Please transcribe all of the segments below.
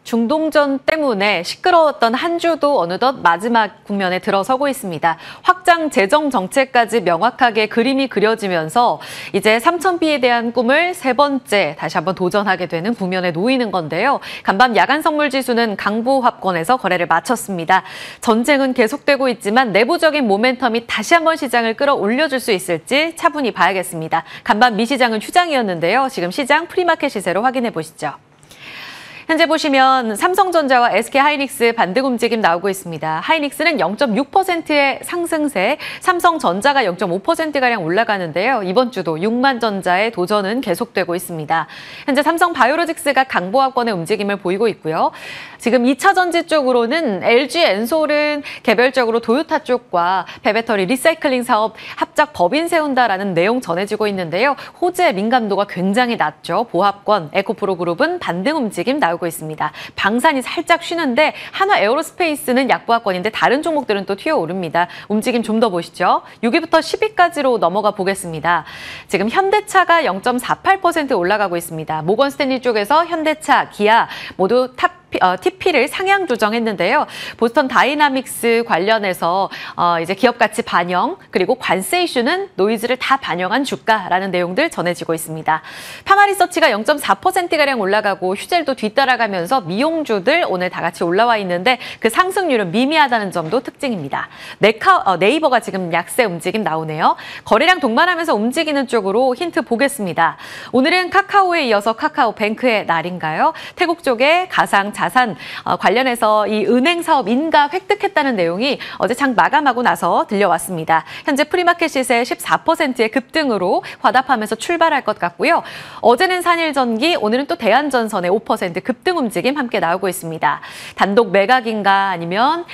중동전 때문에 시끄러웠던 한 주도 어느덧 마지막 국면에 들어서고 있습니다. 확장 재정 정책까지 명확하게 그림이 그려지면서 이제 3,000비에 대한 꿈을 세 번째 다시 한번 도전하게 되는 국면에 놓이는 건데요. 간밤 야간 선물 지수는 강보합권에서 거래를 마쳤습니다. 전쟁은 계속되고 있지만 내부적인 모멘텀이 다시 한번 시장을 끌어올려줄 수 있을지 차분히 봐야겠습니다. 간밤 미시장은 휴장이었는데요. 지금 시장 프리마켓 시세로 확인해 보시죠. 현재 보시면 삼성전자와 SK하이닉스 반등 움직임 나오고 있습니다. 하이닉스는 0.6%의 상승세, 삼성전자가 0.5%가량 올라가는데요. 이번 주도 6만 전자의 도전은 계속되고 있습니다. 현재 삼성바이오로직스가 강보합권의 움직임을 보이고 있고요. 지금 2차 전지 쪽으로는 LG 엔솔은 개별적으로 도요타 쪽과 배터리 리사이클링 사업 합작 법인 세운다라는 내용 전해지고 있는데요. 호재 민감도가 굉장히 낮죠. 보합권, 에코프로그룹은 반등 움직임 나오고 있습니다. 방산이 살짝 쉬는데 한화 에어로스페이스는 약보합권인데 다른 종목들은 또 튀어오릅니다. 움직임 좀 더 보시죠. 6위부터 10위까지로 넘어가 보겠습니다. 지금 현대차가 0.48% 올라가고 있습니다. 모건 스탠리 쪽에서 현대차, 기아 모두 TP를 상향 조정했는데요. 보스턴 다이나믹스 관련해서 이제 기업 가치 반영 그리고 관세 이슈는 노이즈를 다 반영한 주가라는 내용들 전해지고 있습니다. 파마리서치가 0.4%가량 올라가고 휴젤도 뒤따라가면서 미용주들 오늘 다 같이 올라와 있는데 그 상승률은 미미하다는 점도 특징입니다. 네이버가 지금 약세 움직임 나오네요. 거래량 동반하면서 움직이는 쪽으로 힌트 보겠습니다. 오늘은 카카오에 이어서 카카오뱅크의 날인가요? 태국 쪽에 가상 자산 관련해서 이 은행 사업 인가 획득했다는 내용이 어제 장 마감하고 나서 들려왔습니다. 현재 프리마켓 시세 14%의 급등으로 화답하면서 출발할 것 같고요. 어제는 산일전기, 오늘은 또 대한전선의 5% 급등 움직임 함께 나오고 있습니다. 단독 매각인가 아니면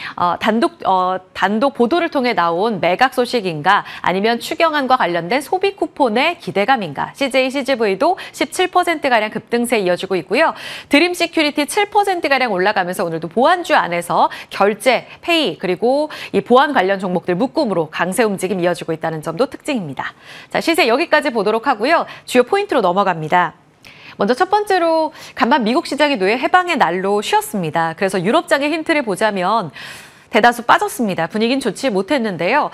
단독 보도를 통해 나온 매각 소식인가 아니면 추경안과 관련된 소비 쿠폰의 기대감인가. CJ, CGV도 17%가량 급등세 이어지고 있고요. 드림 시큐리티 7%가량 올라가면서 오늘도 보안주 안에서 결제, 페이 그리고 이 보안 관련 종목들 묶음으로 강세 움직임 이어지고 있다는 점도 특징입니다. 자, 시세 여기까지 보도록 하고요. 주요 포인트로 넘어갑니다. 먼저 첫 번째로 간밤 미국 시장이 노예 해방의 날로 쉬었습니다. 그래서 유럽장의 힌트를 보자면 대다수 빠졌습니다. 분위기는 좋지 못했는데요.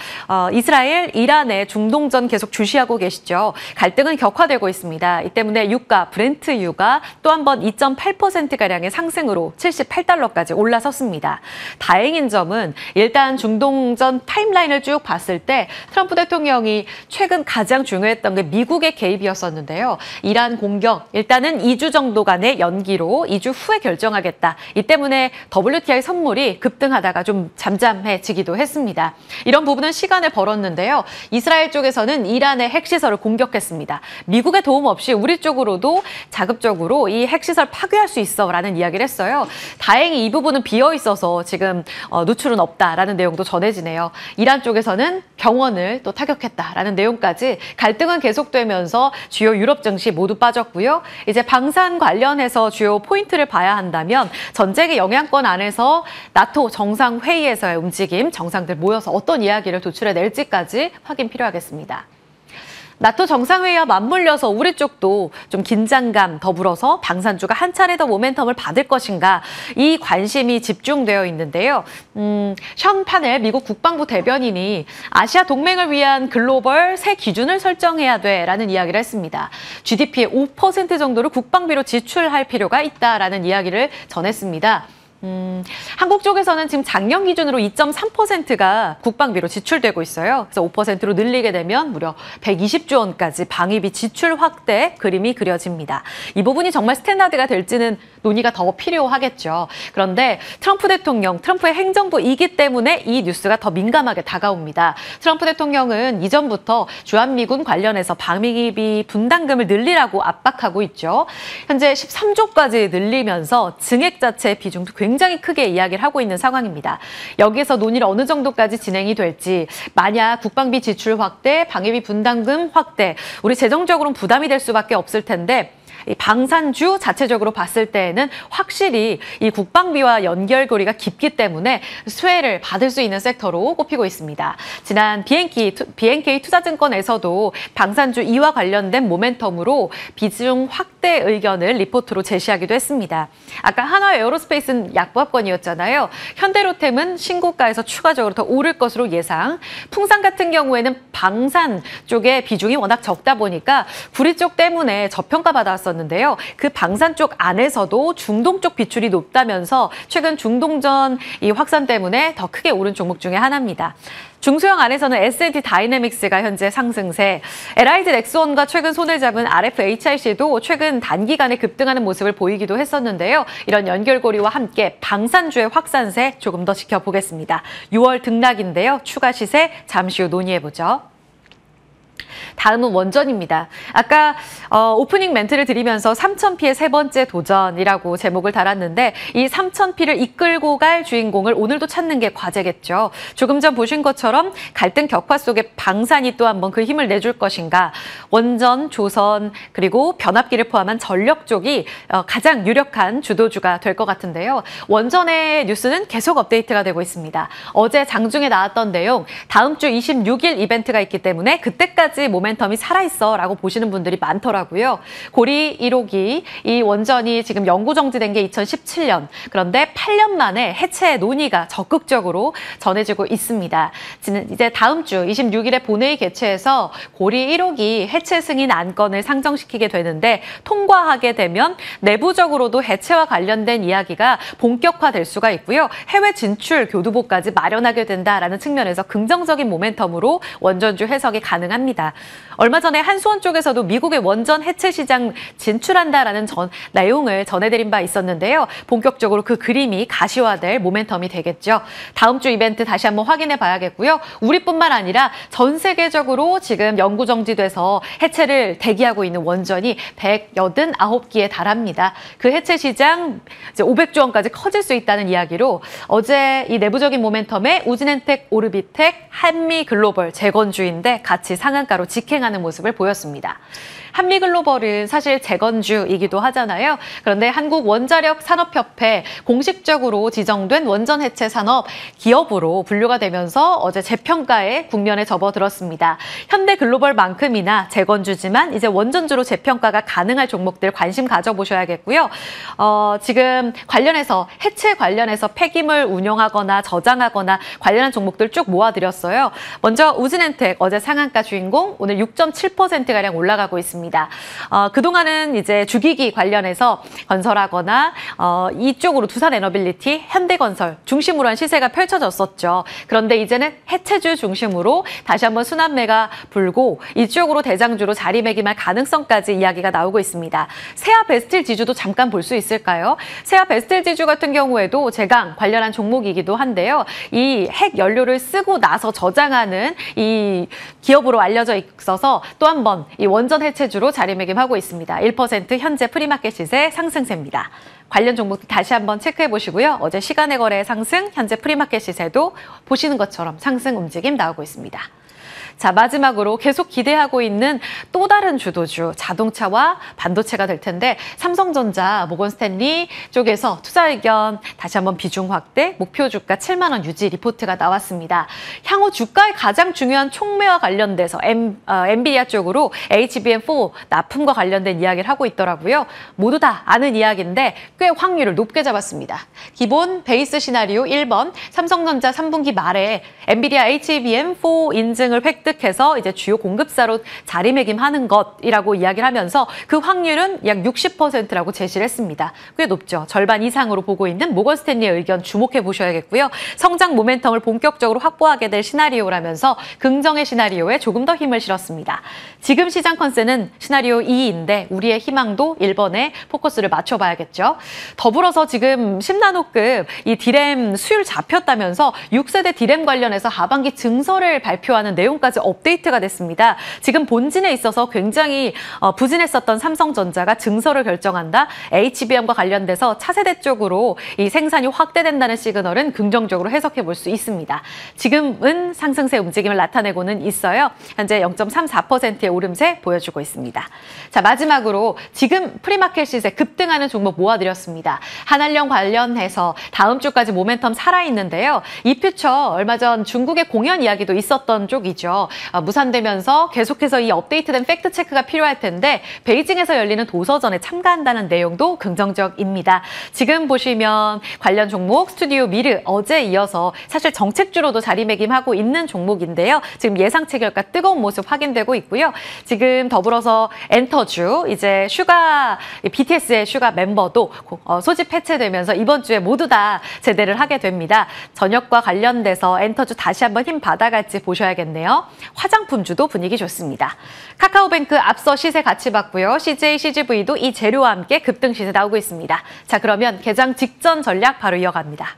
이스라엘, 이란의 중동전 계속 주시하고 계시죠. 갈등은 격화되고 있습니다. 이 때문에 유가, 브렌트유가 또 한 번 2.8%가량의 상승으로 78달러까지 올라섰습니다. 다행인 점은 일단 중동전 타임라인을 쭉 봤을 때 트럼프 대통령이 최근 가장 중요했던 게 미국의 개입이었었는데요. 이란 공격, 일단은 2주 정도간의 연기로 2주 후에 결정하겠다. 이 때문에 WTI 선물이 급등하다가 좀 잠잠해지기도 했습니다. 이런 부분은 시간을 벌었는데요. 이스라엘 쪽에서는 이란의 핵시설을 공격했습니다. 미국의 도움 없이 우리 쪽으로도 자급적으로 이 핵시설 파괴할 수 있어라는 이야기를 했어요. 다행히 이 부분은 비어 있어서 지금 누출은 없다라는 내용도 전해지네요. 이란 쪽에서는 병원을 또 타격했다라는 내용까지 갈등은 계속되면서 주요 유럽 증시 모두 빠졌고요. 이제 방산 관련해서 주요 포인트를 봐야 한다면 전쟁의 영향권 안에서 나토 정상회의 에서의 움직임, 정상들 모여서 어떤 이야기를 도출해낼지까지 확인 필요하겠습니다. 나토 정상회의와 맞물려서 우리 쪽도 좀 긴장감 더불어서 방산주가 한 차례 더 모멘텀을 받을 것인가 이 관심이 집중되어 있는데요. 션 파넬 미국 국방부 대변인이 아시아 동맹을 위한 글로벌 새 기준을 설정해야 돼라는 이야기를 했습니다. GDP의 5% 정도를 국방비로 지출할 필요가 있다라는 이야기를 전했습니다. 한국 쪽에서는 지금 작년 기준으로 2.3%가 국방비로 지출되고 있어요. 그래서 5%로 늘리게 되면 무려 120조 원까지 방위비 지출 확대 그림이 그려집니다. 이 부분이 정말 스탠다드가 될지는 논의가 더 필요하겠죠. 그런데 트럼프 대통령, 트럼프의 행정부이기 때문에 이 뉴스가 더 민감하게 다가옵니다. 트럼프 대통령은 이전부터 주한미군 관련해서 방위비 분담금을 늘리라고 압박하고 있죠. 현재 13조까지 늘리면서 증액 자체의 비중도 굉장히 크게 이야기를 하고 있는 상황입니다. 여기에서 논의를 어느 정도까지 진행이 될지, 만약 국방비 지출 확대, 방위비 분담금 확대, 우리 재정적으로는 부담이 될 수밖에 없을 텐데 이 방산주 자체적으로 봤을 때에는 확실히 이 국방비와 연결고리가 깊기 때문에 수혜를 받을 수 있는 섹터로 꼽히고 있습니다. 지난 BNK 투자증권에서도 방산주 이와 관련된 모멘텀으로 비중 확대 의견을 리포트로 제시하기도 했습니다. 아까 한화 에어로스페이스는 약보합권이었잖아요. 현대로템은 신고가에서 추가적으로 더 오를 것으로 예상. 풍산 같은 경우에는 방산 쪽에 비중이 워낙 적다 보니까 구리 쪽 때문에 저평가 받아왔었는데요. 그 방산 쪽 안에서도 중동 쪽 비출이 높다면서 최근 중동전 이 확산 때문에 더 크게 오른 종목 중에 하나입니다. 중소형 안에서는 S&T 다이내믹스가 현재 상승세, LIG 넥스원과 최근 손을 잡은 RFHIC도 최근 단기간에 급등하는 모습을 보이기도 했었는데요. 이런 연결고리와 함께 방산주의 확산세 조금 더 지켜보겠습니다. 6월 등락인데요. 추가 시세 잠시 후 논의해보죠. 다음은 원전입니다. 아까 오프닝 멘트를 드리면서 3000P의 세 번째 도전이라고 제목을 달았는데 이 3000P를 이끌고 갈 주인공을 오늘도 찾는 게 과제겠죠. 조금 전 보신 것처럼 갈등 격화 속에 방산이 또 한번 그 힘을 내줄 것인가. 원전, 조선 그리고 변압기를 포함한 전력 쪽이 가장 유력한 주도주가 될 것 같은데요. 원전의 뉴스는 계속 업데이트가 되고 있습니다. 어제 장중에 나왔던 내용 다음 주 26일 이벤트가 있기 때문에 그때까지 모멘텀이 살아있어 라고 보시는 분들이 많더라고요. 고리 1호기 이 원전이 지금 영구 정지된 게 2017년. 그런데 8년 만에 해체 논의가 적극적으로 전해지고 있습니다. 이제 다음 주 26일에 본회의 개최해서 고리 1호기 해체 승인 안건을 상정시키게 되는데 통과하게 되면 내부적으로도 해체와 관련된 이야기가 본격화될 수가 있고요. 해외 진출 교두보까지 마련하게 된다라는 측면에서 긍정적인 모멘텀으로 원전주 해석이 가능합니다. 얼마 전에 한수원 쪽에서도 미국의 원전 해체 시장 진출한다라는 내용을 전해드린 바 있었는데요. 본격적으로 그 그림이 가시화될 모멘텀이 되겠죠. 다음 주 이벤트 다시 한번 확인해 봐야겠고요. 우리뿐만 아니라 전 세계적으로 지금 영구 정지돼서 해체를 대기하고 있는 원전이 189기에 달합니다. 그 해체 시장 이제 500조 원까지 커질 수 있다는 이야기로 어제 이 내부적인 모멘텀에 우진엔텍, 오르비텍, 한미글로벌 재건주인데 같이 상한가로 직행하는 모습을 보였습니다. 한미글로벌은 사실 재건주이기도 하잖아요. 그런데 한국원자력산업협회 공식적으로 지정된 원전 해체 산업 기업으로 분류가 되면서 어제 재평가에 국면에 접어들었습니다. 현대글로벌만큼이나 재건주지만 이제 원전주로 재평가가 가능할 종목들 관심 가져보셔야겠고요. 지금 해체 관련해서 폐기물 운용하거나 저장하거나 관련한 종목들 쭉 모아드렸어요. 먼저 우진엔텍 어제 상한가 주인공 오늘 6.7%가량 올라가고 있습니다. 그동안은 이제 주기기 관련해서 건설하거나 이쪽으로 두산에너빌리티, 현대건설 중심으로 한 시세가 펼쳐졌었죠. 그런데 이제는 해체주 중심으로 다시 한번 순환매가 불고 이쪽으로 대장주로 자리매김할 가능성까지 이야기가 나오고 있습니다. 세아베스틸 지주도 잠깐 볼 수 있을까요? 세아베스틸 지주 같은 경우에도 제강 관련한 종목이기도 한데요. 이 핵 연료를 쓰고 나서 저장하는 이 기업으로 알려져 있어서 또 한 번 이 원전 해체주로 자리매김하고 있습니다. 1% 현재 프리마켓 시세 상승세입니다. 관련 종목 다시 한번 체크해 보시고요. 어제 시간의 거래 상승, 현재 프리마켓 시세도 보시는 것처럼 상승 움직임 나오고 있습니다. 자, 마지막으로 계속 기대하고 있는 또 다른 주도주, 자동차와 반도체가 될 텐데 삼성전자, 모건스탠리 쪽에서 투자 의견 다시 한번 비중 확대, 목표 주가 7만 원 유지 리포트가 나왔습니다. 향후 주가의 가장 중요한 촉매와 관련돼서 엔비디아 쪽으로 HBM4 납품과 관련된 이야기를 하고 있더라고요. 모두 다 아는 이야기인데 꽤 확률을 높게 잡았습니다. 기본 베이스 시나리오 1번, 삼성전자 3분기 말에 엔비디아 HBM4 인증을 획득해서 이제 주요 공급사로 자리매김하는 것이라고 이야기를 하면서 그 확률은 약 60%라고 제시를 했습니다. 꽤 높죠. 절반 이상으로 보고 있는 모건스탠리의 의견 주목해 보셔야겠고요. 성장 모멘텀을 본격적으로 확보하게 될 시나리오라면서 긍정의 시나리오에 조금 더 힘을 실었습니다. 지금 시장 컨셉은 시나리오 2인데 우리의 희망도 1번에 포커스를 맞춰봐야겠죠. 더불어서 지금 10나노급 이 디램 수율 잡혔다면서 6세대 디램 관련해서 하반기 증설을 발표하는 내용까지 가지 업데이트가 됐습니다. 지금 본진에 있어서 굉장히 부진했었던 삼성전자가 증설을 결정한다. HBM과 관련돼서 차세대 쪽으로 이 생산이 확대된다는 시그널은 긍정적으로 해석해 볼 수 있습니다. 지금은 상승세 움직임을 나타내고는 있어요. 현재 0.34%의 오름세 보여주고 있습니다. 자, 마지막으로 지금 프리마켓 시세 급등하는 종목 모아드렸습니다. 한한령 관련해서 다음 주까지 모멘텀 살아있는데요. 이 퓨처 얼마 전 중국의 공연 이야기도 있었던 쪽이죠. 무산되면서 계속해서 이 업데이트된 팩트체크가 필요할 텐데 베이징에서 열리는 도서전에 참가한다는 내용도 긍정적입니다. 지금 보시면 관련 종목 스튜디오 미르 어제 이어서 사실 정책주로도 자리매김하고 있는 종목인데요. 지금 예상치 결과 뜨거운 모습 확인되고 있고요. 지금 더불어서 엔터주 이제 BTS의 슈가 멤버도 소집 해체되면서 이번 주에 모두 다 제대를 하게 됩니다. 저녁과 관련돼서 엔터주 다시 한번 힘 받아갈지 보셔야겠네요. 화장품주도 분위기 좋습니다. 카카오뱅크 앞서 시세 같이 봤고요. CJ, CGV도 이 재료와 함께 급등 시세 나오고 있습니다. 자, 그러면 개장 직전 전략 바로 이어갑니다.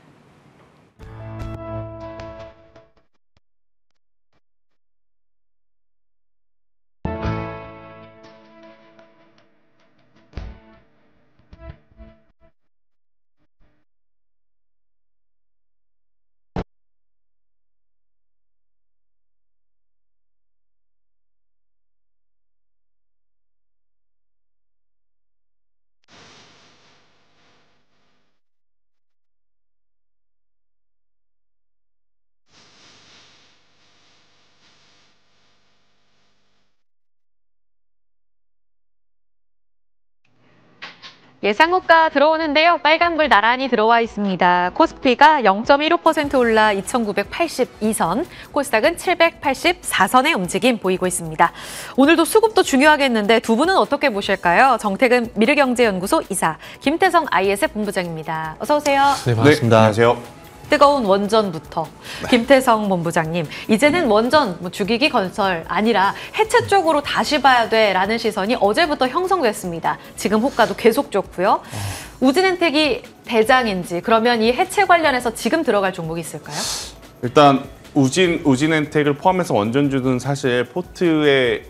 예상고가 들어오는데요. 빨간불 나란히 들어와 있습니다. 코스피가 0.15% 올라 2,982선, 코스닥은 784선의 움직임 보이고 있습니다. 오늘도 수급도 중요하겠는데 두 분은 어떻게 보실까요? 정태근 미르경제연구소 이사, 김태성 ISF 본부장입니다. 어서 오세요. 네, 반갑습니다. 네, 안녕하세요. 뜨거운 원전부터 김태성 본부장님, 이제는 원전 주기기 건설 아니라 해체 쪽으로 다시 봐야 돼라는 시선이 어제부터 형성됐습니다. 지금 호가도 계속 좋고요. 우진엔텍이 대장인지, 그러면 이 해체 관련해서 지금 들어갈 종목이 있을까요? 일단 우진엔텍을 포함해서 원전주는 사실 포트에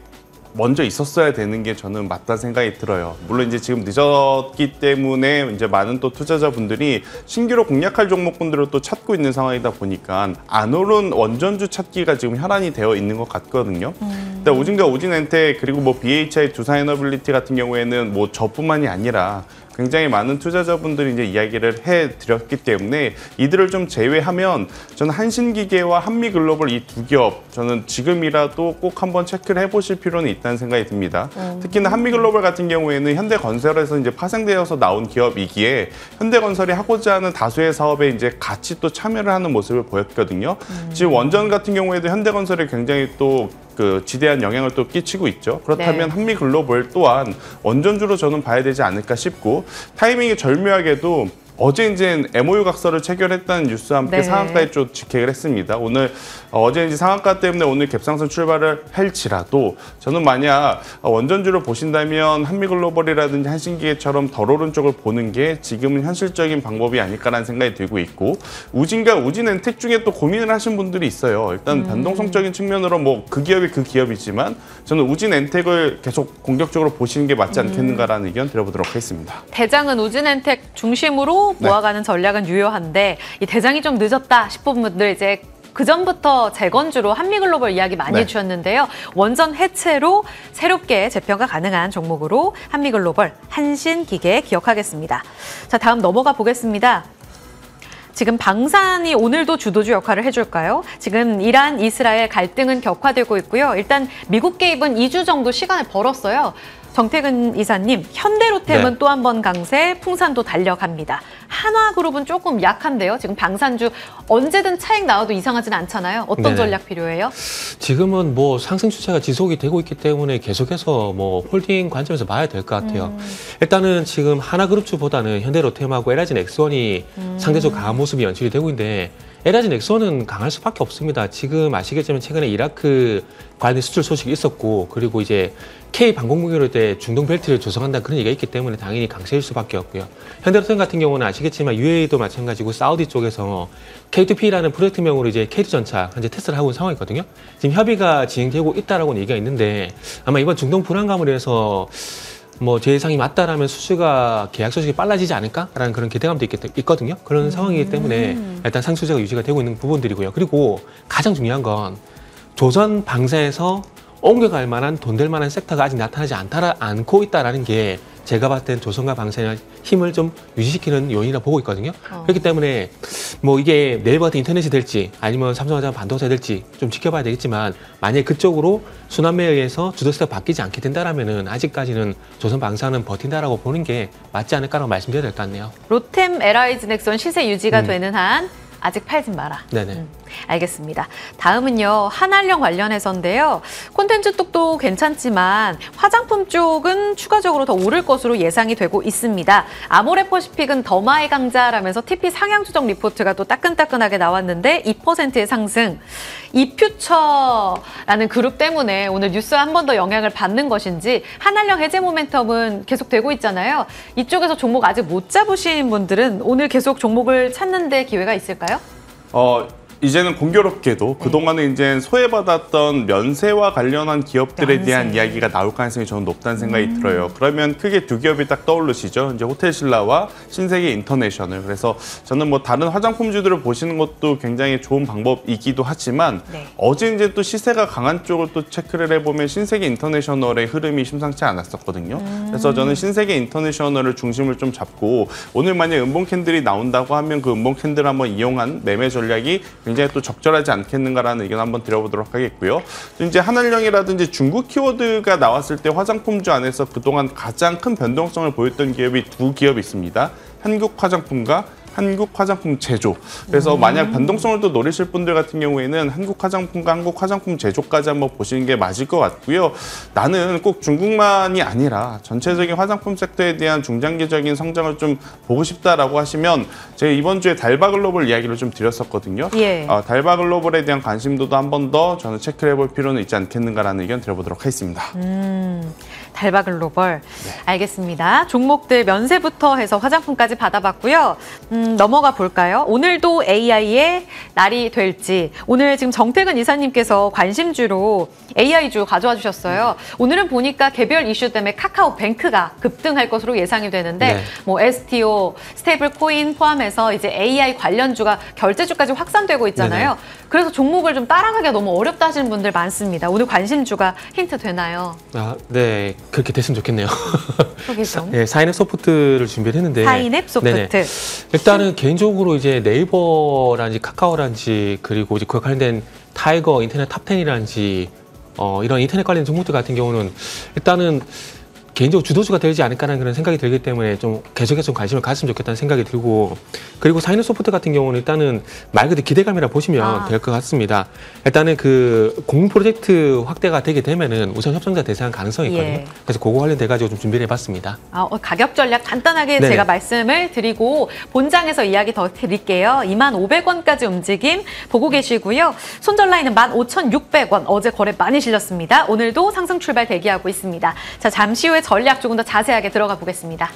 먼저 있었어야 되는 게 저는 맞다 생각이 들어요. 물론 이제 지금 늦었기 때문에 이제 많은 또 투자자분들이 신규로 공략할 종목분들을 또 찾고 있는 상황이다 보니까 안 오른 원전주 찾기가 지금 혈안이 되어 있는 것 같거든요. 일단 우진과 우진엔텍 그리고 뭐 BHI 두산에너빌리티 같은 경우에는 뭐 저뿐만이 아니라 굉장히 많은 투자자분들이 이제 이야기를 해드렸기 때문에 이들을 좀 제외하면 저는 한신기계와 한미글로벌 이 두 기업 저는 지금이라도 꼭 한번 체크를 해보실 필요는 있다는 생각이 듭니다. 특히나 한미글로벌 같은 경우에는 현대건설에서 이제 파생되어서 나온 기업이기에 현대건설이 하고자 하는 다수의 사업에 이제 같이 또 참여를 하는 모습을 보였거든요. 지금 원전 같은 경우에도 현대건설이 굉장히 또 지대한 영향을 또 끼치고 있죠. 그렇다면 네. 한미글로벌 또한 원전주로 저는 봐야 되지 않을까 싶고, 타이밍이 절묘하게도 어제 이제 MOU 각서를 체결했다는 뉴스와 함께 네. 상한가에 좀 직행을 했습니다. 오늘 어제 이제 상한가 때문에 오늘 갭상승 출발을 할지라도 저는 만약 원전주를 보신다면 한미글로벌이라든지 한신기계처럼 덜 오른 쪽을 보는 게 지금은 현실적인 방법이 아닐까라는 생각이 들고 있고, 우진과 우진엔텍 중에 또 고민을 하신 분들이 있어요. 일단 변동성적인 측면으로 뭐 그 기업이 그 기업이지만 저는 우진엔텍을 계속 공격적으로 보시는 게 맞지 않겠는가라는 의견 드려보도록 하겠습니다. 대장은 우진엔텍 중심으로 모아가는 전략은 유효한데 이 대장이 좀 늦었다 싶은 분들 이제 그 전부터 재건주로 한미글로벌 이야기 많이 해주셨는데요. 원전 해체로 새롭게 재평가 가능한 종목으로 한미글로벌, 한신기계 기억하겠습니다. 자, 다음 넘어가 보겠습니다. 지금 방산이 오늘도 주도주 역할을 해줄까요? 지금 이란, 이스라엘 갈등은 격화되고 있고요. 일단 미국 개입은 2주 정도 시간을 벌었어요. 정태근 이사님, 현대로템은 또 한 번 강세, 풍산도 달려갑니다. 한화그룹은 조금 약한데요. 지금 방산주 언제든 차익 나와도 이상하진 않잖아요. 어떤 전략 필요해요? 지금은 뭐 상승 추세가 지속이 되고 있기 때문에 계속해서 뭐 홀딩 관점에서 봐야 될 것 같아요. 일단은 지금 하나그룹주보다는 현대로템하고 LIGN X1이 상대적으로 강한 모습이 연출이 되고 있는데, LG 넥슨은 강할 수밖에 없습니다. 지금 아시겠지만 최근에 이라크 관련 수출 소식이 있었고, 그리고 이제 K 방공무기로 때 중동 벨트를 조성한다 그런 얘기가 있기 때문에 당연히 강세일 수밖에 없고요. 현대로템 같은 경우는 아시겠지만 UAE도 마찬가지고 사우디 쪽에서 K2P라는 프로젝트명으로 이제 K2 전차 현재 테스트를 하고 있는 상황이거든요. 지금 협의가 진행되고 있다라고 얘기가 있는데 아마 이번 중동 불안감으로 해서 뭐 제 예상이 맞다라면 수주가 계약 소식이 빨라지지 않을까라는 그런 기대감도 있거든요. 그런 상황이기 때문에 일단 상수제가 유지가 되고 있는 부분들이고요. 그리고 가장 중요한 건 조선 방사에서 옮겨갈 만한 돈 될 만한 섹터가 아직 나타나지 않고 있다라는 게 제가 봤을 땐 조선과 방사의 힘을 좀 유지시키는 요인이라 보고 있거든요. 그렇기 때문에 뭐 이게 네이버 같은 인터넷이 될지 아니면 삼성전자 반도체가 될지 좀 지켜봐야 되겠지만 만약에 그쪽으로 순환매에 의해서 주도세가 바뀌지 않게 된다라면은 아직까지는 조선 방사는 버틴다라고 보는 게 맞지 않을까라고 말씀드려야 될 것 같네요. 로템 LG 넥슨 시세 유지가 되는 한 아직 팔진 마라. 네네. 알겠습니다. 다음은요. 한알령 관련해서인데요. 콘텐츠 쪽도 괜찮지만 화장품 쪽은 추가적으로 더 오를 것으로 예상이 되고 있습니다. 아모레퍼시픽은 더마의 강자라면서 TP 상향 추정 리포트가 또 따끈따끈하게 나왔는데 2%의 상승. 이퓨처라는 그룹 때문에 오늘 뉴스에 한 번 더 영향을 받는 것인지 한알령 해제 모멘텀은 계속되고 있잖아요. 이쪽에서 종목 아직 못 잡으신 분들은 오늘 계속 종목을 찾는 데 기회가 있을까요? 이제는 공교롭게도 그동안은 이제 소외받았던 면세와 관련한 기업들에 대한 이야기가 나올 가능성이 저는 높다는 생각이 들어요. 그러면 크게 두 기업이 딱 떠오르시죠. 이제 호텔신라와 신세계 인터내셔널. 그래서 저는 뭐 다른 화장품주들을 보시는 것도 굉장히 좋은 방법이기도 하지만 어제 이제 또 시세가 강한 쪽을 또 체크를 해보면 신세계 인터내셔널의 흐름이 심상치 않았었거든요. 그래서 저는 신세계 인터내셔널을 중심을 좀 잡고 오늘 만약 음봉 캔들이 나온다고 하면 그 음봉 캔들을 한번 이용한 매매 전략이 굉장히 또 적절하지 않겠는가라는 의견 한번 드려보도록 하겠고요. 이제 한알령이라든지 중국 키워드가 나왔을 때 화장품주 안에서 그동안 가장 큰 변동성을 보였던 기업이 두 기업이 있습니다. 한국화장품과 한국화장품 제조. 그래서 만약 변동성을 또 노리실 분들 같은 경우에는 한국화장품과 한국화장품 제조까지 한번 보시는 게 맞을 것 같고요. 나는 꼭 중국만이 아니라 전체적인 화장품 섹터에 대한 중장기적인 성장을 좀 보고 싶다라고 하시면 제가 이번 주에 달바글로벌 이야기를 좀 드렸었거든요. 달바글로벌에 대한 관심도도 한 번 더 저는 체크를 해볼 필요는 있지 않겠는가라는 의견 드려보도록 하겠습니다. 달바글로벌. 알겠습니다. 종목들 면세부터 해서 화장품까지 받아봤고요. 넘어가 볼까요? 오늘도 AI의 날이 될지. 오늘 지금 정태근 이사님께서 관심주로 AI주 가져와 주셨어요. 오늘은 보니까 개별 이슈 때문에 카카오뱅크가 급등할 것으로 예상이 되는데 뭐 STO, 스테이블 코인 포함해서 이제 AI 관련주가 결제주까지 확산되고 있잖아요. 그래서 종목을 좀 따라가기가 너무 어렵다 하시는 분들 많습니다. 오늘 관심주가 힌트 되나요? 네. 그렇게 됐으면 좋겠네요. 네, 사인앱 소프트를 준비를 했는데 사인앱 소프트. 일단은 개인적으로 이제 네이버라든지 카카오라든지 그리고 이제 그와 관련된 타이거 인터넷 탑10이라든지 이런 인터넷 관련 종목들 같은 경우는 일단은 개인적으로 주도주가 되지 않을까라는 그런 생각이 들기 때문에 좀 계속해서 좀 관심을 가졌으면 좋겠다는 생각이 들고, 그리고 사이언 소프트 같은 경우는 일단은 말 그대로 기대감이라 보시면 될 것 같습니다. 일단은 그 공공 프로젝트 확대가 되게 되면은 우선 협상자 대상할 가능성이 있거든요. 그래서 그거 관련돼 가지고 좀 준비를 해봤습니다. 가격 전략 간단하게 제가 말씀을 드리고 본장에서 이야기 더 드릴게요. 25,500원까지 움직임 보고 계시고요. 손절 라인은 15,600원. 어제 거래 많이 실렸습니다. 오늘도 상승 출발 대기하고 있습니다. 자, 잠시 후에 전략 조금 더 자세하게 들어가 보겠습니다.